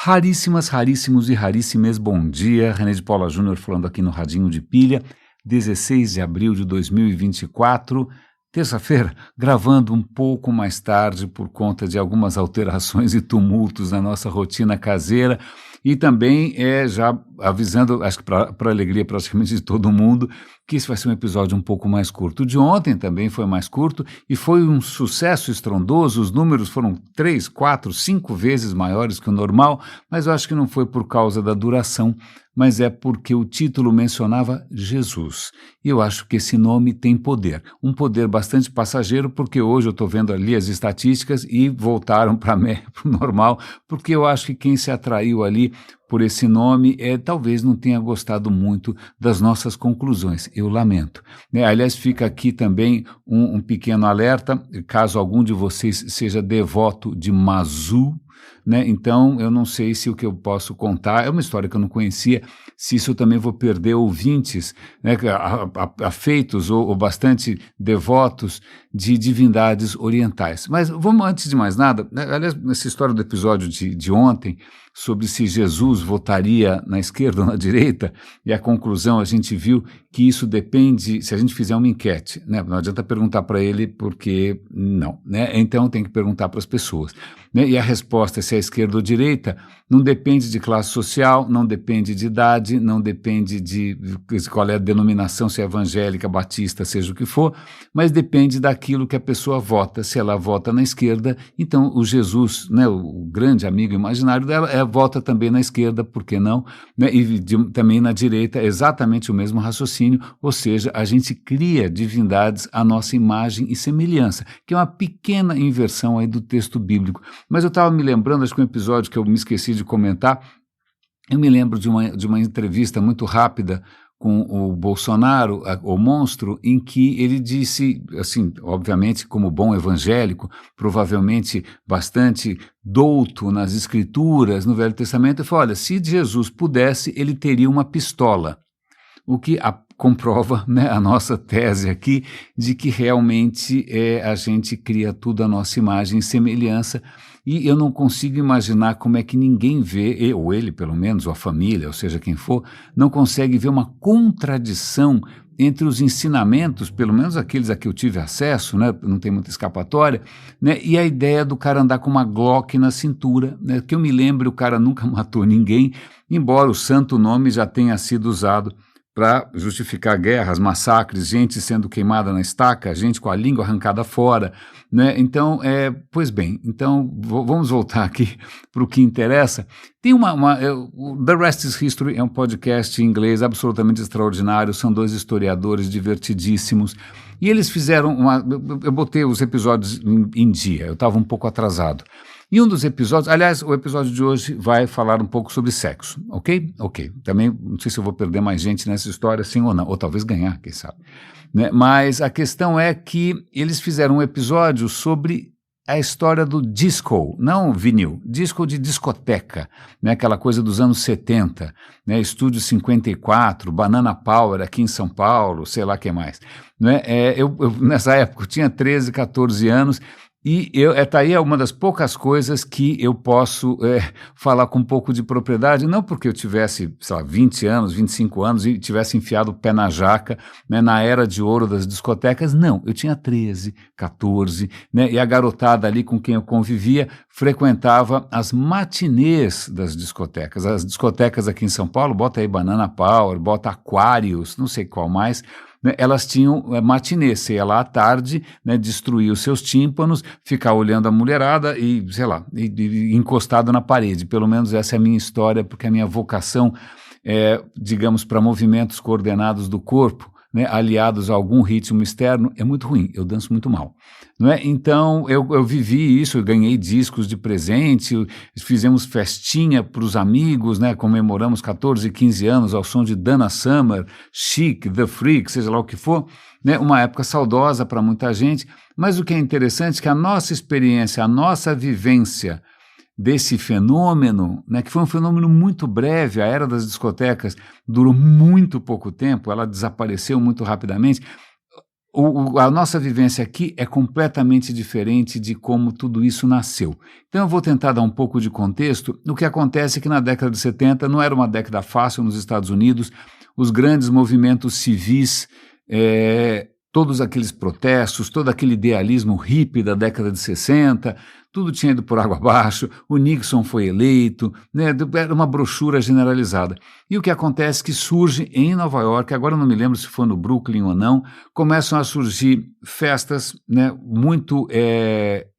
Raríssimas, raríssimos e raríssimas, bom dia. René de Paula Júnior falando aqui no Radinho de Pilha, 16 de abril de 2024, terça-feira, gravando um pouco mais tarde por conta de algumas alterações e tumultos na nossa rotina caseira e também já avisando, acho que para alegria praticamente de todo mundo, que esse vai ser um episódio um pouco mais curto. O de ontem também foi mais curto e foi um sucesso estrondoso, os números foram 3, 4, 5 vezes maiores que o normal, mas eu acho que não foi por causa da duração, mas é porque o título mencionava Jesus. E eu acho que esse nome tem poder, um poder bastante passageiro, porque hoje eu estou vendo ali as estatísticas e voltaram para o normal, porque eu acho que quem se atraiu ali por esse nome talvez não tenha gostado muito das nossas conclusões, eu lamento. Aliás, fica aqui também um pequeno alerta, caso algum de vocês seja devoto de Mazu, então eu não sei se o que eu posso contar, é uma história que eu não conhecia, se isso eu também vou perder ouvintes, afeitos ou bastante devotos de divindades orientais. Mas vamos, antes de mais nada, aliás, essa história do episódio de ontem, sobre se Jesus votaria na esquerda ou na direita, e a conclusão a gente viu que isso depende, se a gente fizer uma enquete, não adianta perguntar para ele porque não, então tem que perguntar para as pessoas. E a resposta, se é esquerda ou direita, não depende de classe social, não depende de idade, não depende de qual é a denominação, se é evangélica, batista, seja o que for, mas depende daquilo que a pessoa vota. Se ela vota na esquerda, então o Jesus, o grande amigo imaginário dela, vota também na esquerda, por que não? Também na direita, exatamente o mesmo raciocínio, ou seja, a gente cria divindades à nossa imagem e semelhança, que é uma pequena inversão aí do texto bíblico. Mas eu estava me lembrando, acho que um episódio que eu me esqueci de comentar, eu me lembro de uma entrevista muito rápida com o Bolsonaro, o monstro, em que ele disse, assim, obviamente como bom evangélico, provavelmente bastante douto nas escrituras, no Velho Testamento, ele falou, olha, se Jesus pudesse, ele teria uma pistola, o que comprova a nossa tese aqui de que realmente a gente cria tudo à nossa imagem e semelhança, e eu não consigo imaginar como é que ninguém vê, ou ele pelo menos, ou a família, ou seja quem for, não consegue ver uma contradição entre os ensinamentos, pelo menos aqueles a que eu tive acesso, não tem muita escapatória, e a ideia do cara andar com uma Glock na cintura, que eu me lembre, o cara nunca matou ninguém, embora o santo nome já tenha sido usado para justificar guerras, massacres, gente sendo queimada na estaca, gente com a língua arrancada fora, Então, pois bem, então vamos voltar aqui para o que interessa. Tem The Rest is History é um podcast em inglês absolutamente extraordinário, são dois historiadores divertidíssimos, e eles fizeram eu botei os episódios em dia, eu estava um pouco atrasado. E um dos episódios, aliás, o episódio de hoje vai falar um pouco sobre sexo, ok? Ok. Também não sei se eu vou perder mais gente nessa história, sim ou não, ou talvez ganhar, quem sabe. Mas a questão é que eles fizeram um episódio sobre a história do disco, não vinil, disco de discoteca, aquela coisa dos anos 70, Estúdio 54, Banana Power aqui em São Paulo, sei lá o que mais. Eu nessa época eu tinha 13, 14 anos, e tá aí uma das poucas coisas que eu posso falar com um pouco de propriedade, não porque eu tivesse, 20 anos, 25 anos e tivesse enfiado o pé na jaca, na era de ouro das discotecas, não, eu tinha 13, 14, e a garotada ali com quem eu convivia frequentava as matinês das discotecas. As discotecas aqui em São Paulo, bota aí Banana Power, bota Aquarius, não sei qual mais, elas tinham matinê, você ia lá à tarde, destruir os seus tímpanos, ficar olhando a mulherada e, sei lá, e encostado na parede. Pelo menos essa é a minha história, porque a minha vocação digamos, para movimentos coordenados do corpo, aliados a algum ritmo externo, é muito ruim, eu danço muito mal. Então, eu vivi isso, eu ganhei discos de presente, fizemos festinha para os amigos, comemoramos 14, 15 anos ao som de Dana Summer, Chic, The Freak, seja lá o que for, uma época saudosa para muita gente, mas o que é interessante é que a nossa experiência, a nossa vivência desse fenômeno, que foi um fenômeno muito breve, a era das discotecas durou muito pouco tempo, ela desapareceu muito rapidamente. a nossa vivência aqui é completamente diferente de como tudo isso nasceu. Então eu vou tentar dar um pouco de contexto. O que acontece é que na década de 70 não era uma década fácil nos Estados Unidos, os grandes movimentos civis, todos aqueles protestos, todo aquele idealismo hippie da década de 60, tudo tinha ido por água abaixo, o Nixon foi eleito, né, era uma brochura generalizada. E o que acontece é que surge em Nova York, agora eu não me lembro se foi no Brooklyn ou não, começam a surgir festas, né, muito,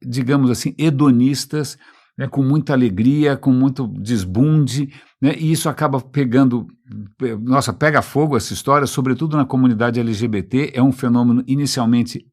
digamos assim, hedonistas, né, com muita alegria, com muito desbunde, né, e isso acaba pegando, pega fogo essa história, sobretudo na comunidade LGBT, é um fenômeno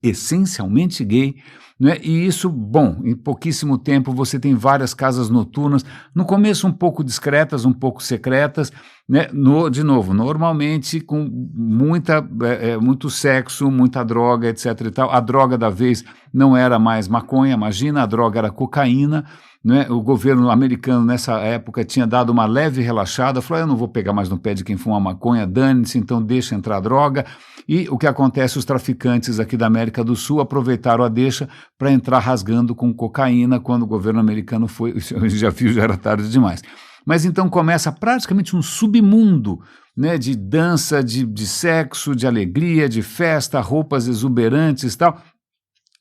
essencialmente gay, né, e isso, bom, em pouquíssimo tempo você tem várias casas noturnas, no começo um pouco discretas, um pouco secretas, né, de novo, normalmente com muito sexo, muita droga, etc. e tal. A droga da vez não era mais maconha, imagina, a droga era cocaína, né? O governo americano nessa época tinha dado uma leve relaxada, falou, eu não vou pegar mais no pé de quem fuma maconha, dane-se, então deixa entrar droga. E o que acontece, os traficantes aqui da América do Sul aproveitaram a deixa para entrar rasgando com cocaína quando o governo americano foi, já era tarde demais. Mas então começa praticamente um submundo, né, de dança, de sexo, de alegria, de festa, roupas exuberantes e tal.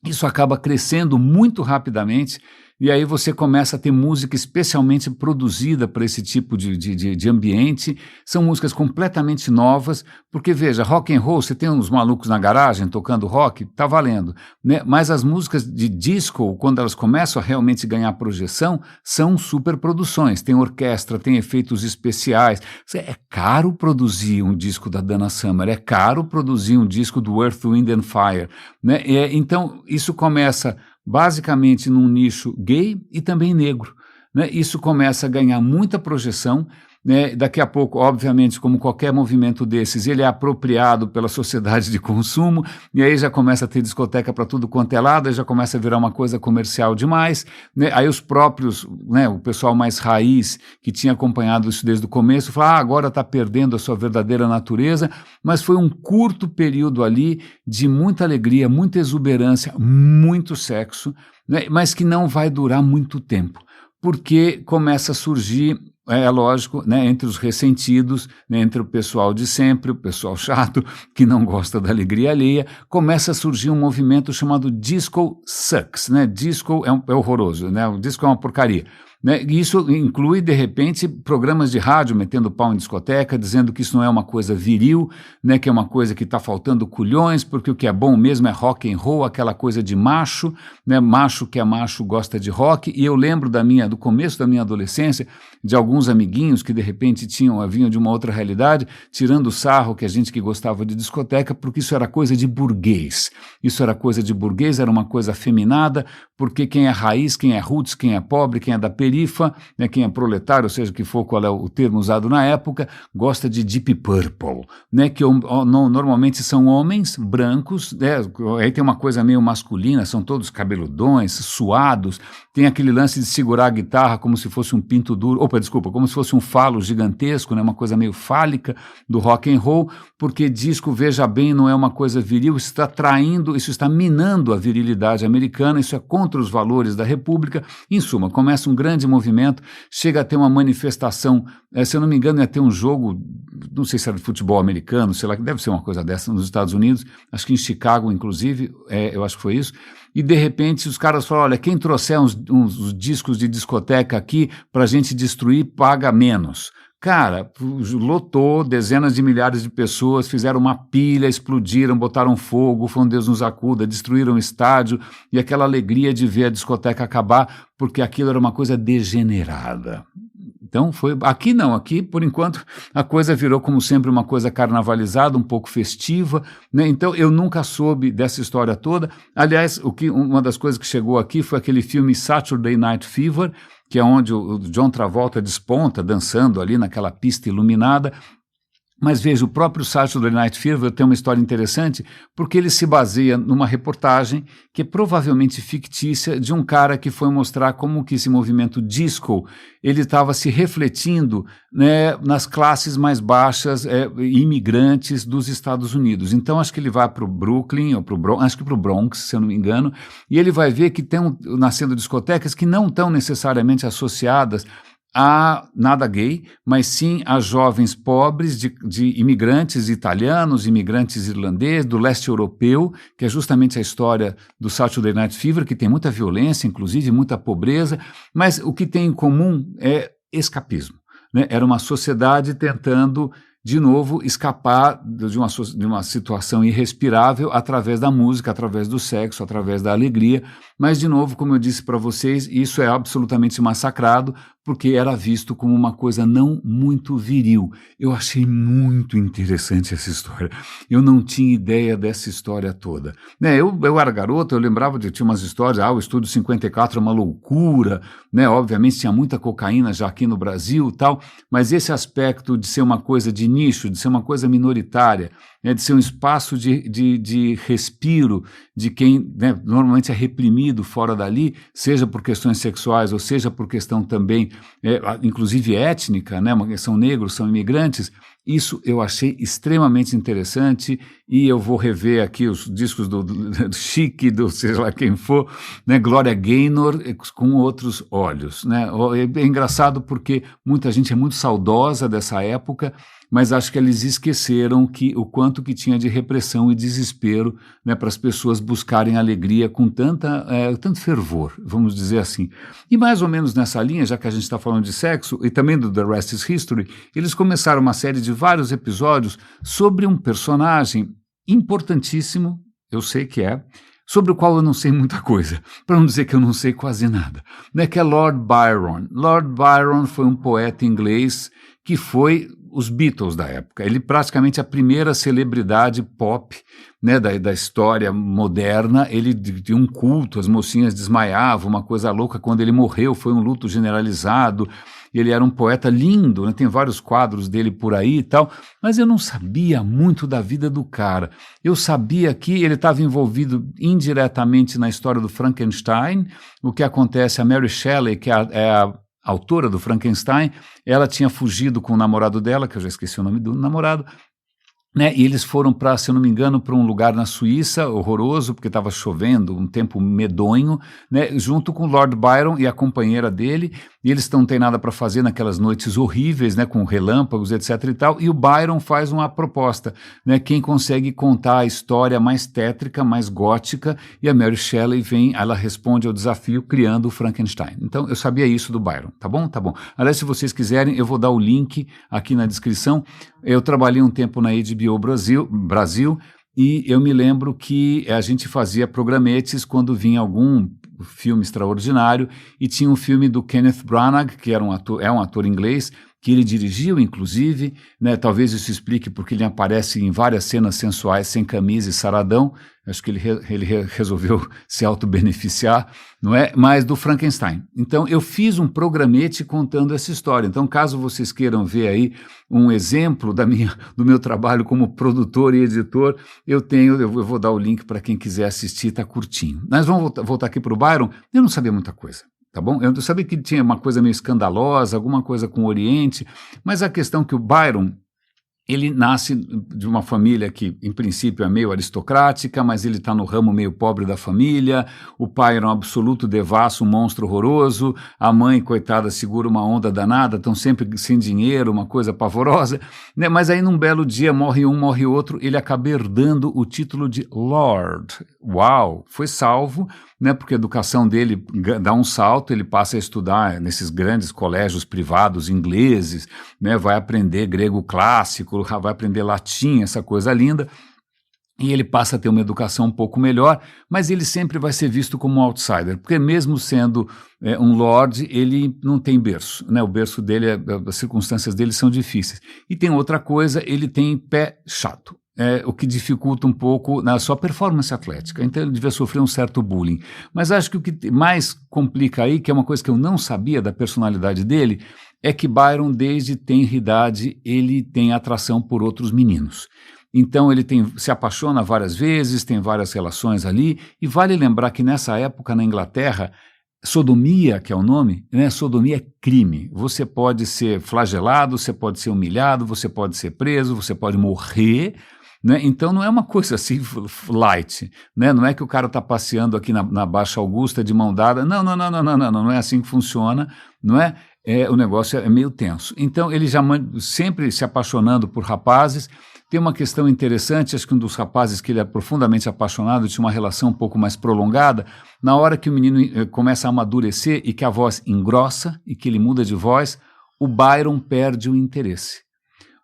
Isso acaba crescendo muito rapidamente, e aí você começa a ter música especialmente produzida para esse tipo de ambiente. São músicas completamente novas, porque veja, rock and roll, você tem uns malucos na garagem tocando rock, tá valendo, né? Mas as músicas de disco, quando elas começam a realmente ganhar projeção, são superproduções, tem orquestra, tem efeitos especiais. É caro produzir um disco da Dana Summer, é caro produzir um disco do Earth, Wind and Fire, né? Então isso começa basicamente num nicho gay e também negro, né? Isso começa a ganhar muita projeção, né? Daqui a pouco, obviamente, como qualquer movimento desses, ele é apropriado pela sociedade de consumo, e aí já começa a ter discoteca para tudo quanto é lado, aí já começa a virar uma coisa comercial demais, né? Aí os próprios, né, o pessoal mais raiz, que tinha acompanhado isso desde o começo, fala, agora está perdendo a sua verdadeira natureza, mas foi um curto período ali de muita alegria, muita exuberância, muito sexo, né, mas que não vai durar muito tempo, porque começa a surgir, lógico, né, entre os ressentidos, né, entre o pessoal de sempre, o pessoal chato, que não gosta da alegria alheia, começa a surgir um movimento chamado Disco Sucks, né? Disco é horroroso, né? O disco é uma porcaria, né? E isso inclui, de repente, programas de rádio metendo pau em discoteca, dizendo que isso não é uma coisa viril, né, que é uma coisa que está faltando culhões, porque o que é bom mesmo é rock and roll, aquela coisa de macho, né, macho que é macho gosta de rock. E eu lembro do começo da minha adolescência, de alguns amiguinhos que de repente vinham de uma outra realidade, tirando o sarro que a gente que gostava de discoteca, porque isso era coisa de burguês. Isso era coisa de burguês, era uma coisa afeminada, porque quem é raiz, quem é roots, quem é pobre, quem é da perifa, né, quem é proletário, ou seja, que for qual é o termo usado na época, gosta de Deep Purple, né, que normalmente são homens brancos, né, aí tem uma coisa meio masculina, são todos cabeludões, suados, tem aquele lance de segurar a guitarra como se fosse um pinto duro, como se fosse um falo gigantesco, né, uma coisa meio fálica do rock and roll, porque disco, veja bem, não é uma coisa viril, isso está traindo, isso está minando a virilidade americana, isso é contra os valores da república. Em suma, começa um grande movimento, chega a ter uma manifestação, se eu não me engano ia ter um jogo, não sei se era de futebol americano, sei lá, deve ser uma coisa dessa nos Estados Unidos, acho que em Chicago inclusive, eu acho que foi isso, e de repente os caras falaram, olha, quem trouxer uns discos de discoteca aqui para a gente destruir, paga menos. Cara, lotou, dezenas de milhares de pessoas, fizeram uma pilha, explodiram, botaram fogo, foi um Deus nos acuda, destruíram o estádio, e aquela alegria de ver a discoteca acabar, porque aquilo era uma coisa degenerada. Então aqui não, aqui por enquanto a coisa virou como sempre uma coisa carnavalizada, um pouco festiva, né? Então eu nunca soube dessa história toda. Aliás, uma das coisas que chegou aqui foi aquele filme Saturday Night Fever, que é onde o John Travolta desponta dançando ali naquela pista iluminada. Mas veja, o próprio Saturday Night Fever tem uma história interessante porque ele se baseia numa reportagem que é provavelmente fictícia de um cara que foi mostrar como que esse movimento disco ele estava se refletindo, né, nas classes mais baixas, imigrantes dos Estados Unidos. Então acho que ele vai para o Brooklyn, ou acho que para o Bronx, se eu não me engano, e ele vai ver que estão nascendo discotecas que não estão necessariamente associadas a nada gay, mas sim a jovens pobres de imigrantes italianos, imigrantes irlandeses, do leste europeu, que é justamente a história do Saturday Night Fever, que tem muita violência, inclusive, muita pobreza, mas o que tem em comum é escapismo, né? Era uma sociedade tentando, de novo, escapar de uma situação irrespirável através da música, através do sexo, através da alegria, mas, de novo, como eu disse para vocês, isso é absolutamente massacrado, porque era visto como uma coisa não muito viril. Eu achei muito interessante essa história. Eu não tinha ideia dessa história toda. Né, eu era garoto, eu lembrava tinha umas histórias, o Estúdio 54 é uma loucura, né? Obviamente tinha muita cocaína já aqui no Brasil e tal, mas esse aspecto de ser uma coisa de nicho, de ser uma coisa minoritária, né, de ser um espaço de respiro de quem, né, normalmente é reprimido fora dali, seja por questões sexuais ou seja por questão também, inclusive étnica, né, são negros, são imigrantes. Isso eu achei extremamente interessante e eu vou rever aqui os discos do Chic, do seja lá quem for, né, Gloria Gaynor, com outros olhos, né? É engraçado porque muita gente é muito saudosa dessa época, mas acho que eles esqueceram o quanto que tinha de repressão e desespero, né, para as pessoas buscarem alegria com tanto fervor, vamos dizer assim. E mais ou menos nessa linha, já que a gente está falando de sexo e também do The Rest is History, eles começaram uma série de vários episódios sobre um personagem importantíssimo, eu sei que sobre o qual eu não sei muita coisa, para não dizer que eu não sei quase nada, né, que é Lord Byron. Lord Byron foi um poeta inglês que foi os Beatles da época. Ele praticamente a primeira celebridade pop, né, da história moderna. Ele tinha um culto, as mocinhas desmaiavam, uma coisa louca. Quando ele morreu foi um luto generalizado. Ele era um poeta lindo, né? Tem vários quadros dele por aí e tal, mas eu não sabia muito da vida do cara. Eu sabia que ele estava envolvido indiretamente na história do Frankenstein. O que acontece, a Mary Shelley, que é a autora do Frankenstein, ela tinha fugido com o namorado dela, que eu já esqueci o nome do namorado, né, e eles foram para, se eu não me engano, para um lugar na Suíça, horroroso, porque estava chovendo, um tempo medonho, né, junto com Lord Byron e a companheira dele, e eles não têm nada para fazer naquelas noites horríveis, né, com relâmpagos, etc. e tal, e o Byron faz uma proposta, né, quem consegue contar a história mais tétrica, mais gótica, e a Mary Shelley vem, ela responde ao desafio criando o Frankenstein. Então, eu sabia isso do Byron, tá bom? Tá bom. Aliás, se vocês quiserem, eu vou dar o link aqui na descrição. Eu trabalhei um tempo na HBO Brasil, e eu me lembro que a gente fazia programetes quando vinha algum filme extraordinário, e tinha um filme do Kenneth Branagh, que era um ator inglês, que ele dirigiu, inclusive, né, talvez isso explique porque ele aparece em várias cenas sensuais, sem camisa e saradão. Acho que ele resolveu se autobeneficiar, não é? Mas do Frankenstein. Então, eu fiz um programete contando essa história. Então, caso vocês queiram ver aí um exemplo do meu trabalho como produtor e editor, eu vou dar o link para quem quiser assistir, está curtinho. Mas vamos voltar aqui para o Byron. Eu não sabia muita coisa. Tá bom? Eu sabia que tinha uma coisa meio escandalosa, alguma coisa com o Oriente, mas a questão que o Byron, ele nasce de uma família que, em princípio, é meio aristocrática, mas ele está no ramo meio pobre da família. O pai era um absoluto devasso, um monstro horroroso. A mãe, coitada, segura uma onda danada, estão sempre sem dinheiro, uma coisa pavorosa, né? Mas aí, num belo dia, morre um, morre outro, ele acaba herdando o título de Lord. Uau! Foi salvo, né, porque a educação dele dá um salto, ele passa a estudar nesses grandes colégios privados ingleses, né, vai aprender grego clássico, vai aprender latim, essa coisa linda, e ele passa a ter uma educação um pouco melhor, mas ele sempre vai ser visto como um outsider, porque mesmo sendo um lord, ele não tem berço, né? O berço dele, as circunstâncias dele são difíceis. E tem outra coisa, ele tem pé chato. o que dificulta um pouco na sua performance atlética. Então ele devia sofrer um certo bullying. Mas acho que o que mais complica aí, que é uma coisa que eu não sabia da personalidade dele, é que Byron, desde tenra idade, ele tem atração por outros meninos. Então ele se apaixona várias vezes, tem várias relações ali, e vale lembrar que nessa época na Inglaterra, sodomia, que é o nome, né? Sodomia é crime. Você pode ser flagelado, você pode ser humilhado, você pode ser preso, você pode morrer, né? Então não é uma coisa assim light, né? Não é que o cara está passeando aqui na Baixa Augusta de mão dada, não é assim que funciona, não é? O negócio é meio tenso. Então ele já sempre se apaixonando por rapazes. Tem uma questão interessante, acho que um dos rapazes que ele é profundamente apaixonado, tinha uma relação um pouco mais prolongada, na hora que o menino começa a amadurecer e que a voz engrossa e que ele muda de voz, o Byron perde o interesse.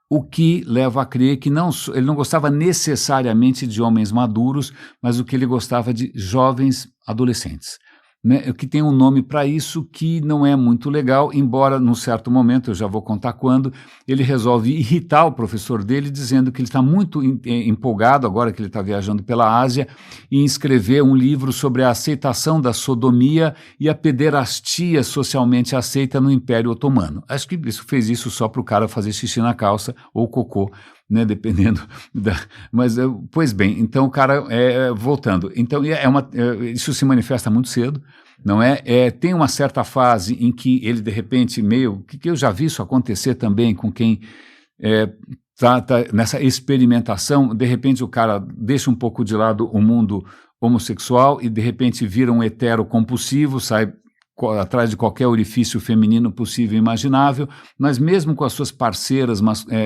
O que leva a crer que ele não gostava necessariamente de homens maduros, mas o que ele gostava de jovens adolescentes. Né, que tem um nome para isso que não é muito legal, embora num certo momento, eu já vou contar quando, ele resolve irritar o professor dele, dizendo que ele está muito empolgado, agora que ele está viajando pela Ásia, em escrever um livro sobre a aceitação da sodomia e a pederastia socialmente aceita no Império Otomano. Acho que fez isso só para o cara fazer xixi na calça ou cocô, né, dependendo mas, pois bem, então o cara, voltando, então isso se manifesta muito cedo, não é? Tem uma certa fase em que ele de repente que eu já vi isso acontecer também com quem tá nessa experimentação, de repente o cara deixa um pouco de lado o mundo homossexual e de repente vira um hetero compulsivo, sai atrás de qualquer orifício feminino possível e imaginável, mas mesmo com as suas parceiras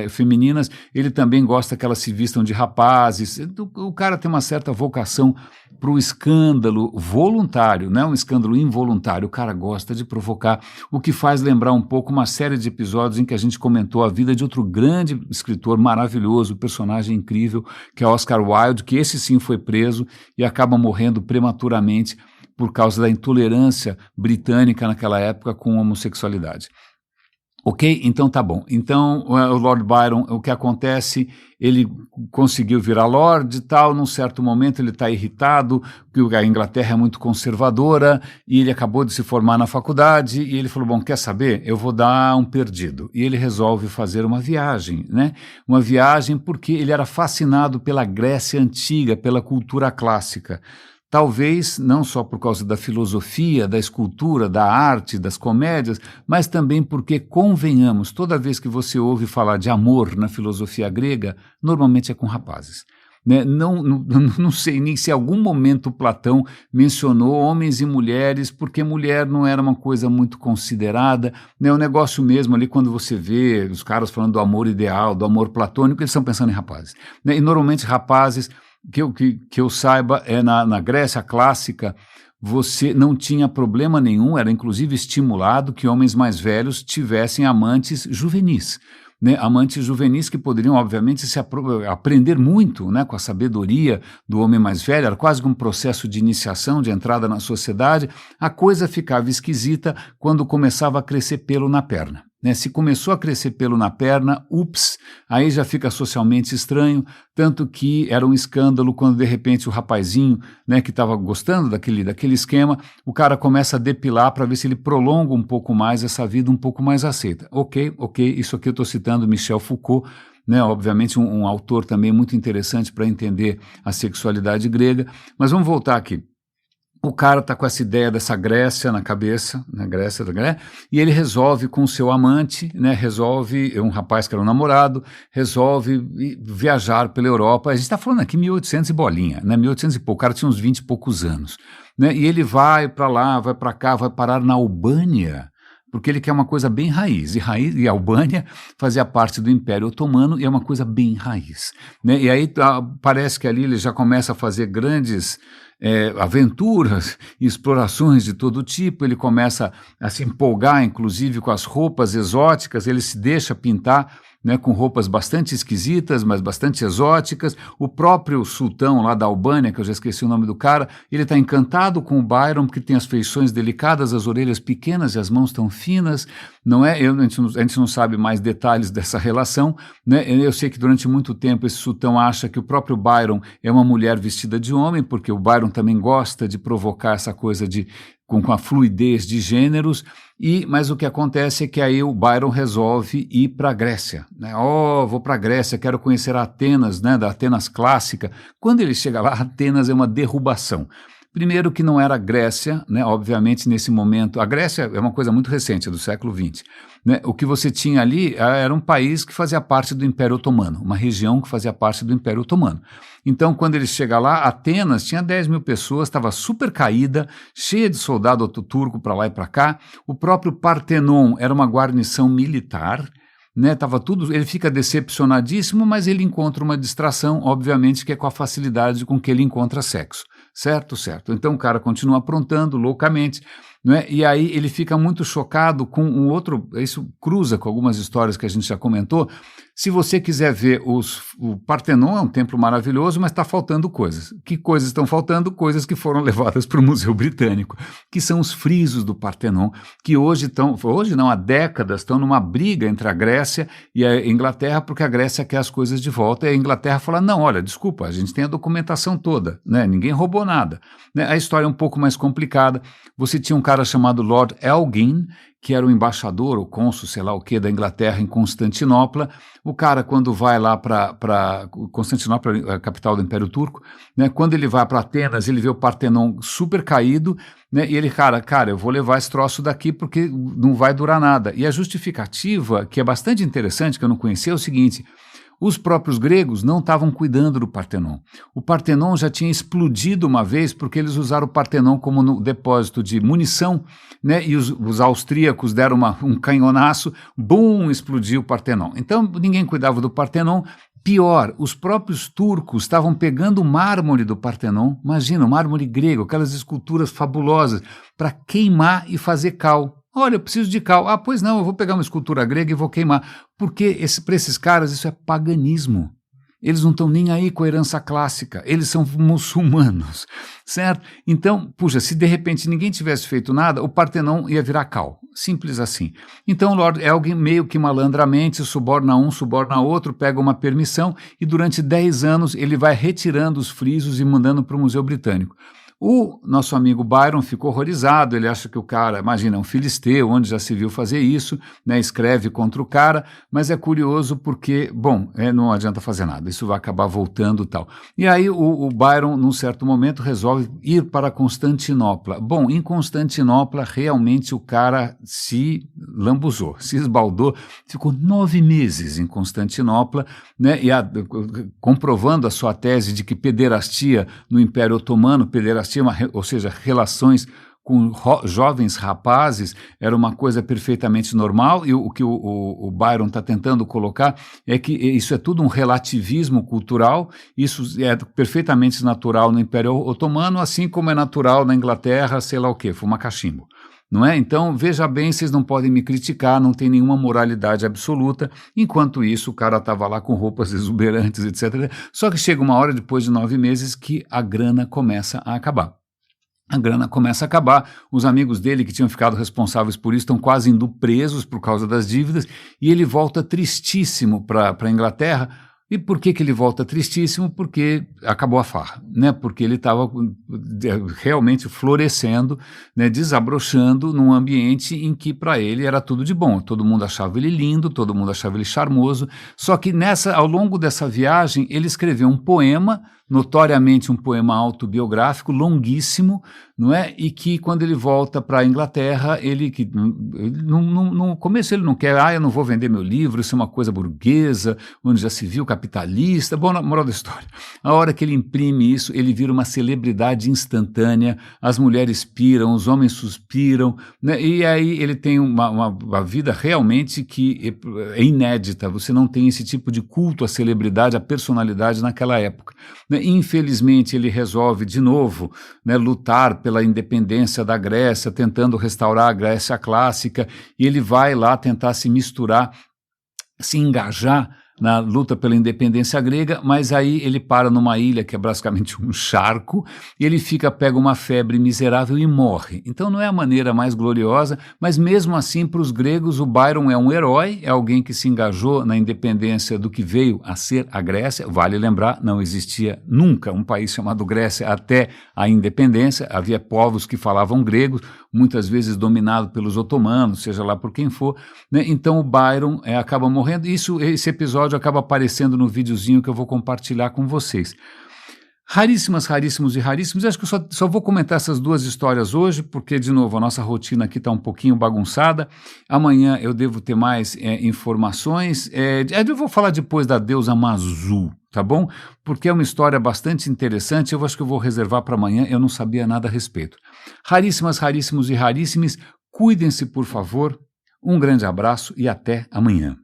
femininas, ele também gosta que elas se vistam de rapazes. O cara tem uma certa vocação para o escândalo voluntário, não é um escândalo involuntário, o cara gosta de provocar, o que faz lembrar um pouco uma série de episódios em que a gente comentou a vida de outro grande escritor maravilhoso, personagem incrível, que é Oscar Wilde, que esse sim foi preso e acaba morrendo prematuramente por causa da intolerância britânica naquela época com a homossexualidade. Ok? Então tá bom. Então o Lord Byron, o que acontece, ele conseguiu virar Lord e tal, num certo momento ele está irritado, porque a Inglaterra é muito conservadora, e ele acabou de se formar na faculdade, e ele falou, bom, quer saber? Eu vou dar um perdido. E ele resolve fazer uma viagem, né? Uma viagem porque ele era fascinado pela Grécia Antiga, pela cultura clássica. Talvez não só por causa da filosofia, da escultura, da arte, das comédias, mas também porque, convenhamos, toda vez que você ouve falar de amor na filosofia grega, normalmente é com rapazes. Né? Não sei nem se em algum momento Platão mencionou homens e mulheres, porque mulher não era uma coisa muito considerada. Né? O negócio mesmo ali, quando você vê os caras falando do amor ideal, do amor platônico, eles estão pensando em rapazes. Né? E normalmente rapazes... Que eu saiba, na Grécia clássica, você não tinha problema nenhum, era inclusive estimulado que homens mais velhos tivessem amantes juvenis. Né, amantes juvenis que poderiam, obviamente, aprender muito, né, com a sabedoria do homem mais velho, era quase que um processo de iniciação, de entrada na sociedade. A coisa ficava esquisita quando começava a crescer pelo na perna. Né, se começou a crescer pelo na perna, aí já fica socialmente estranho, tanto que era um escândalo quando de repente o rapazinho, né, que estava gostando daquele esquema, o cara começa a depilar para ver se ele prolonga um pouco mais essa vida um pouco mais aceita. Ok, isso aqui eu estou citando Michel Foucault, né, obviamente um autor também muito interessante para entender a sexualidade grega, mas vamos voltar aqui. O cara está com essa ideia dessa Grécia na cabeça, né, Grécia, e ele resolve com o seu amante, né, um rapaz que era um namorado, resolve viajar pela Europa. A gente está falando aqui 1800 e bolinha, né, 1800 e pouco, o cara tinha uns 20 e poucos anos. Né, e ele vai para lá, vai para cá, vai parar na Albânia, porque ele quer uma coisa bem raiz, e a Albânia fazia parte do Império Otomano, e é uma coisa bem raiz. Né, e aí parece que ali ele já começa a fazer grandes... aventuras e explorações de todo tipo, ele começa a se empolgar, inclusive, com as roupas exóticas, ele se deixa pintar, né, com roupas bastante esquisitas, mas bastante exóticas. O próprio sultão lá da Albânia, que eu já esqueci o nome do cara, ele está encantado com o Byron porque tem as feições delicadas, as orelhas pequenas e as mãos tão finas, não é? A gente não sabe mais detalhes dessa relação, né? Eu sei que durante muito tempo esse sultão acha que o próprio Byron é uma mulher vestida de homem, porque o Byron também gosta de provocar essa coisa com a fluidez de gêneros, mas o que acontece é que aí o Byron resolve ir para a Grécia, né? Vou para a Grécia, quero conhecer Atenas, né, da Atenas clássica. Quando ele chega lá, Atenas é uma derrubação. Primeiro que não era a Grécia, né, obviamente nesse momento, a Grécia é uma coisa muito recente, do século XX, né, o que você tinha ali era um país que fazia parte do Império Otomano, uma região que fazia parte do Império Otomano. Então, quando ele chega lá, Atenas tinha 10 mil pessoas, estava super caída, cheia de soldado turco para lá e para cá, o próprio Partenon era uma guarnição militar, né, tava tudo, ele fica decepcionadíssimo, mas ele encontra uma distração, obviamente, que é com a facilidade com que ele encontra sexo. Certo, certo. Então o cara continua aprontando loucamente, né? E aí ele fica muito chocado com um outro, isso cruza com algumas histórias que a gente já comentou. Se você quiser ver o Partenon, é um templo maravilhoso, mas está faltando coisas. Que coisas estão faltando? Coisas que foram levadas para o Museu Britânico, que são os frisos do Partenon, que hoje não, há décadas, estão numa briga entre a Grécia e a Inglaterra, porque a Grécia quer as coisas de volta, e a Inglaterra fala, não, olha, desculpa, a gente tem a documentação toda, né? Ninguém roubou nada. Né? A história é um pouco mais complicada. Você tinha um cara chamado Lord Elgin, que era o embaixador, o cônsul, sei lá o que, da Inglaterra em Constantinopla. O cara, quando vai lá para Constantinopla, a capital do Império Turco, né, quando ele vai para Atenas, ele vê o Partenon super caído, né, e ele, cara, eu vou levar esse troço daqui porque não vai durar nada. E a justificativa, que é bastante interessante, que eu não conhecia, é o seguinte: os próprios gregos não estavam cuidando do Partenon. O Partenon já tinha explodido uma vez porque eles usaram o Partenon como no depósito de munição, né? E os austríacos deram um canhonaço, bum, explodiu o Partenon. Então ninguém cuidava do Partenon. Pior, os próprios turcos estavam pegando o mármore do Partenon, imagina, o mármore grego, aquelas esculturas fabulosas, para queimar e fazer cal. Olha, eu preciso de cal. Ah, pois não, eu vou pegar uma escultura grega e vou queimar. Porque para esses caras isso é paganismo. Eles não estão nem aí com a herança clássica. Eles são muçulmanos, certo? Então, puxa, se de repente ninguém tivesse feito nada, o Partenon ia virar cal. Simples assim. Então, Lord Elgin, meio que malandramente, suborna um, suborna outro, pega uma permissão e durante 10 anos ele vai retirando os frisos e mandando para o Museu Britânico. O nosso amigo Byron ficou horrorizado, ele acha que o cara, imagina, é um filisteu, onde já se viu fazer isso, né, escreve contra o cara, mas é curioso porque, bom, não adianta fazer nada, isso vai acabar voltando e tal. E aí o Byron, num certo momento, resolve ir para Constantinopla. Bom, em Constantinopla, realmente o cara se lambuzou, se esbaldou, ficou 9 meses em Constantinopla, né, comprovando a sua tese de que pederastia no Império Otomano, ou seja, relações com jovens rapazes era uma coisa perfeitamente normal, e o que o Byron está tentando colocar é que isso é tudo um relativismo cultural, isso é perfeitamente natural no Império Otomano, assim como é natural na Inglaterra, sei lá o quê, fumar cachimbo. Não é? Então, veja bem, vocês não podem me criticar, não tem nenhuma moralidade absoluta. Enquanto isso, o cara estava lá com roupas exuberantes, etc. Só que chega uma hora, depois de 9 meses, que a grana começa a acabar. A grana começa a acabar, os amigos dele que tinham ficado responsáveis por isso estão quase indo presos por causa das dívidas, e ele volta tristíssimo para a Inglaterra. E por que ele volta tristíssimo? Porque acabou a farra, né? Porque ele estava realmente florescendo, né? Desabrochando num ambiente em que para ele era tudo de bom. Todo mundo achava ele lindo, todo mundo achava ele charmoso. Só que ao longo dessa viagem, ele escreveu um poema, notoriamente um poema autobiográfico, longuíssimo, não é? E que quando ele volta para a Inglaterra, no começo ele não quer, eu não vou vender meu livro, isso é uma coisa burguesa, onde já se viu capitalista. Bom, na moral da história, a hora que ele imprime isso, ele vira uma celebridade instantânea, as mulheres piram, os homens suspiram, né? E aí ele tem uma vida realmente que é inédita, você não tem esse tipo de culto à celebridade, à personalidade naquela época, né? Infelizmente ele resolve de novo, né, lutar pela independência da Grécia, tentando restaurar a Grécia clássica, e ele vai lá tentar se misturar se engajar na luta pela independência grega, mas aí ele para numa ilha que é basicamente um charco, e ele pega uma febre miserável e morre. Então não é a maneira mais gloriosa, mas mesmo assim para os gregos o Byron é um herói, é alguém que se engajou na independência do que veio a ser a Grécia. Vale lembrar, não existia nunca um país chamado Grécia até a independência, havia povos que falavam grego, muitas vezes dominado pelos otomanos, seja lá por quem for, né? Então o Byron acaba morrendo. Esse episódio acaba aparecendo no videozinho que eu vou compartilhar com vocês. Raríssimos e raríssimos. Acho que eu só vou comentar essas duas histórias hoje, porque, de novo, a nossa rotina aqui está um pouquinho bagunçada. Amanhã eu devo ter mais informações. Eu vou falar depois da deusa Mazu, tá bom? Porque é uma história bastante interessante. Eu acho que eu vou reservar para amanhã. Eu não sabia nada a respeito. Raríssimos e raríssimos. Cuidem-se, por favor. Um grande abraço e até amanhã.